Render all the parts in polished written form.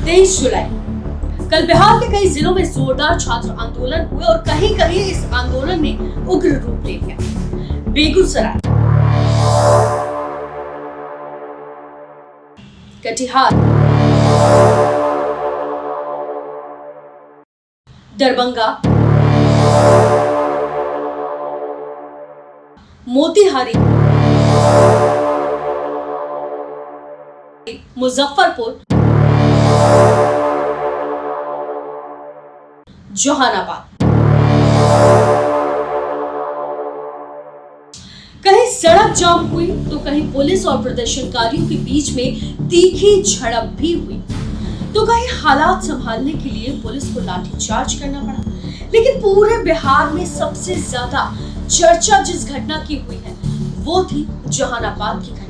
23 जुलाई कल बिहार के कई जिलों में जोरदार छात्र आंदोलन हुए और कहीं कहीं इस आंदोलन ने उग्र रूप ले लिया। बेगूसराय, कटिहार, दरभंगा, मोतिहारी, मुजफ्फरपुर, जहानाबाद। कहीं सड़क जाम हुई तो कहीं पुलिस और प्रदर्शनकारियों के बीच में तीखी झड़प भी हुई, तो कहीं हालात संभालने के लिए पुलिस को लाठीचार्ज करना पड़ा। लेकिन पूरे बिहार में सबसे ज्यादा चर्चा जिस घटना की हुई है वो थी जहानाबाद की घटना।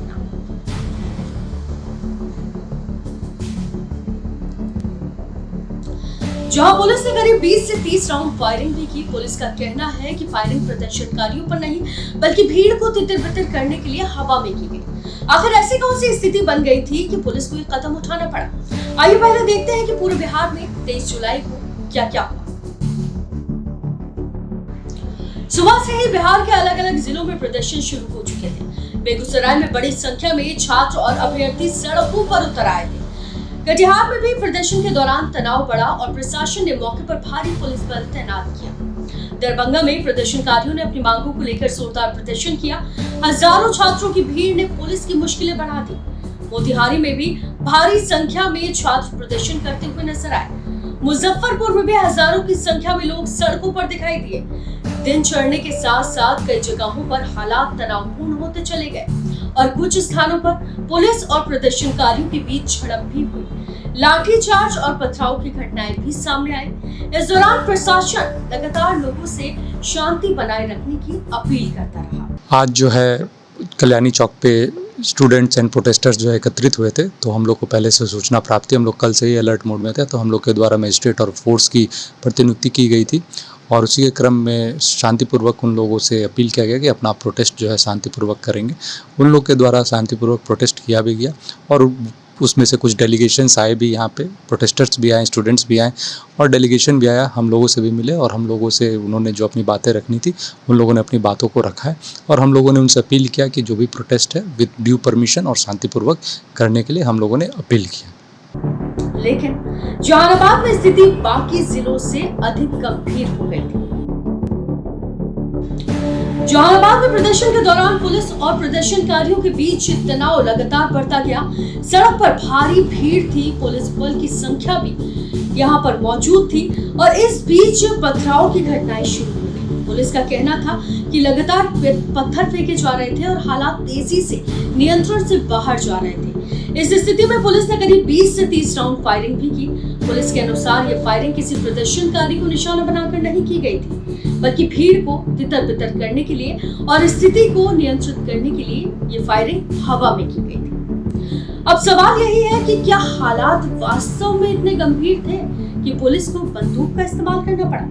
जहां पुलिस ने करीब 20 से 30 राउंड फायरिंग भी की। पुलिस का कहना है कि फायरिंग प्रदर्शनकारियों पर नहीं बल्कि भीड़ को तितर-बितर करने के लिए हवा में की गई। आखिर ऐसी कौन सी स्थिति बन गई थी कि पुलिस को ये कदम उठाना पड़ा? आइए पहले देखते हैं कि पूरे बिहार में 23 जुलाई को क्या-क्या हुआ। सुबह से ही बिहार के अलग-अलग जिलों में प्रदर्शन शुरू हो चुके थे। बेगूसराय में बड़ी संख्या में छात्र और अभ्यर्थी सड़कों पर उतर आए थे। कटिहार में भी प्रदर्शन के दौरान तनाव बढ़ा और प्रशासन ने मौके पर भारी पुलिस बल तैनात किया। दरभंगा में प्रदर्शनकारियों ने अपनी मांगों को लेकर जोरदार प्रदर्शन किया। हजारों छात्रों की भीड़ ने पुलिस की मुश्किलें बढ़ा दी। मोतिहारी में भी भारी संख्या में छात्र प्रदर्शन करते हुए नजर आए। मुजफ्फरपुर में भी हजारों की संख्या में लोग सड़कों पर दिखाई दिए। दिन चढ़ने के साथ साथ कई जगहों पर हालात तनावपूर्ण होते चले गए और कुछ स्थानों पर पुलिस और प्रदर्शनकारियों के बीच झड़प भी हुई। लाठीचार्ज और पथराव की घटनाएं भी सामने आई। इस दौरान प्रशासन लगातार लोगों से शांति बनाए रखने की अपील करता रहा। आज जो है कल्याणी चौक पे स्टूडेंट्स एंड प्रोटेस्टर्स जो है एकत्रित हुए थे, तो हम लोग को पहले से सूचना प्राप्त थी। हम लोग कल से ही अलर्ट मोड में थे, तो हम लोग के द्वारा मजिस्ट्रेट और फोर्स की प्रतिनियुक्ति की गई थी और उसी के क्रम में शांतिपूर्वक उन लोगों से अपील किया गया कि अपना प्रोटेस्ट जो है शांतिपूर्वक करेंगे। उन लोग के द्वारा शांतिपूर्वक प्रोटेस्ट किया भी गया और उसमें से कुछ डेलीगेशंस आए भी, यहाँ पे प्रोटेस्टर्स भी आए, स्टूडेंट्स भी आए और डेलीगेशन भी आया। हम लोगों से भी मिले और हम लोगों से उन्होंने जो अपनी बातें रखनी थी उन लोगों ने अपनी बातों को रखा है और हम लोगों ने उनसे अपील किया कि जो भी प्रोटेस्ट है विद ड्यू परमिशन और शांतिपूर्वक करने के लिए हम लोगों ने अपील किया। लेकिन जहानाबाद में स्थिति बाकी जिलों से अधिक गंभीर हो गई थी। जहानाबाद में प्रदर्शन के दौरान पुलिस और प्रदर्शनकारियों के बीच तनाव लगातार बढ़ता गया। सड़क पर भारी भीड़ थी, पुलिस बल की संख्या भी यहाँ पर मौजूद थी और इस बीच पथराव की घटनाएं शुरू हो गई। पुलिस का कहना था कि लगातार पत्थर फेंके जा रहे थे और हालात तेजी से नियंत्रण से बाहर जा रहे थे। इस स्थिति में पुलिस ने करीब 20 से 30 राउंड फायरिंग भी की। पुलिस के अनुसार ये फायरिंग किसी प्रदर्शनकारी को निशाना बनाकर नहीं की गई थी, बल्कि भीड़ को तितर-बितर करने के लिए और स्थिति को नियंत्रित करने के लिए ये फायरिंग हवा में की गई थी। अब सवाल यही है कि क्या हालात वास्तव में इतने गंभीर थे कि पुलिस को बंदूक का इस्तेमाल करना पड़ा?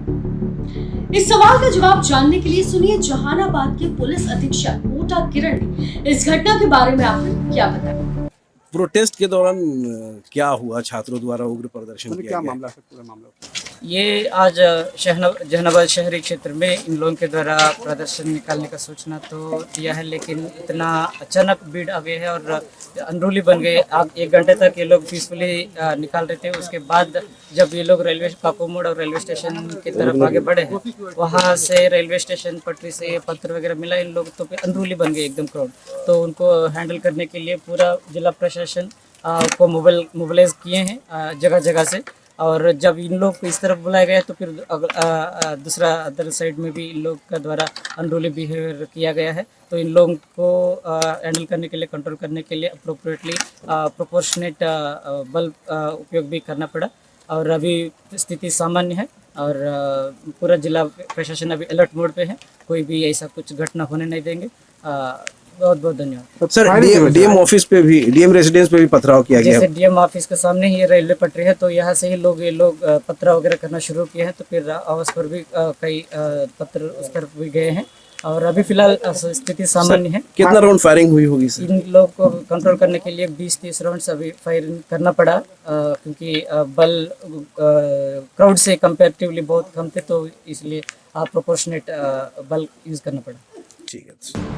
इस सवाल का जवाब जानने के लिए सुनिए जहानाबाद के पुलिस अधीक्षक ऊटा किरण ने इस घटना के बारे में आखिर क्या बताया। प्रोटेस्ट के दौरान क्या हुआ? छात्रों द्वारा उग्र प्रदर्शन किया क्या गया। मामला है? पूरा मामला ये आज जहानाबाद शहरी क्षेत्र में इन लोगों के द्वारा प्रदर्शन निकालने का सूचना तो दिया है, लेकिन इतना अचानक भीड़ आ गई है और अनरूली बन गई। 1 घंटे तक ये लोग पीसफुली निकाल रहे थे। उसके बाद जब ये लोग रेलवे काको मोड़ और रेलवे स्टेशन की तरफ आगे बढ़े हैं, वहाँ से रेलवे स्टेशन पटरी से पत्थर वगैरह मिला इन लोग, तो अनरूली बन गई एकदम क्राउड। तो उनको हैंडल करने के लिए पूरा जिला प्रशासन को मोबिलाइज किए हैं जगह जगह से। और जब इन लोग को इस तरफ बुलाया गया तो फिर दूसरा अदर साइड में भी इन लोग का द्वारा अनरूली बिहेवियर किया गया है। तो इन लोगों को हैंडल करने के लिए, कंट्रोल करने के लिए अप्रोप्रिएटली प्रोपोर्शनेट बल उपयोग भी करना पड़ा और अभी स्थिति सामान्य है और पूरा जिला प्रशासन अभी अलर्ट मोड पे है। कोई भी ऐसा कुछ घटना होने नहीं देंगे। बहुत बहुत धन्यवाद। सर, डीएम ऑफिस पे भी, डीएम रेजिडेंस पे भी पथराव किया गया। जैसे डीएम ऑफिस के सामने ही रेलवे पटरी है, तो यहाँ से ही ये लोग पथराव वगैरह करना शुरू किए हैं। तो फिर आवास पर भी कई पत्थर उस तरफ भी गए हैं और अभी फिलहाल स्थिति सामान्य है। कितना राउंड फायरिंग हुई होगी सर? इन लोग को कंट्रोल करने के लिए 20-30 राउंड्स अभी फायरिंग करना पड़ा, क्योंकि बल क्राउड से कंपैरेटिवली बहुत कम थे, तो इसलिए प्रोपोर्शनेट बल यूज करना पड़ा। ठीक है।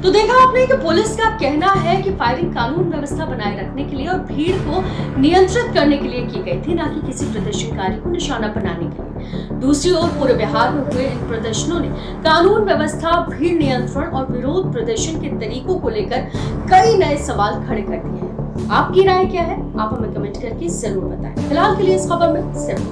तो देखा आपने कि पुलिस का कहना है कि फायरिंग कानून व्यवस्था बनाए रखने के लिए और भीड़ को नियंत्रित करने के लिए की गई थी, ना कि किसी प्रदर्शनकारी को निशाना बनाने के लिए। दूसरी ओर पूरे बिहार में हुए इन प्रदर्शनों ने कानून व्यवस्था, भीड़ नियंत्रण और विरोध प्रदर्शन के तरीकों को लेकर कई नए सवाल खड़े कर दिए हैं। आपकी राय क्या है? आप हमें कमेंट करके जरूर बताएं। फिलहाल के लिए इस खबर में सिर्फ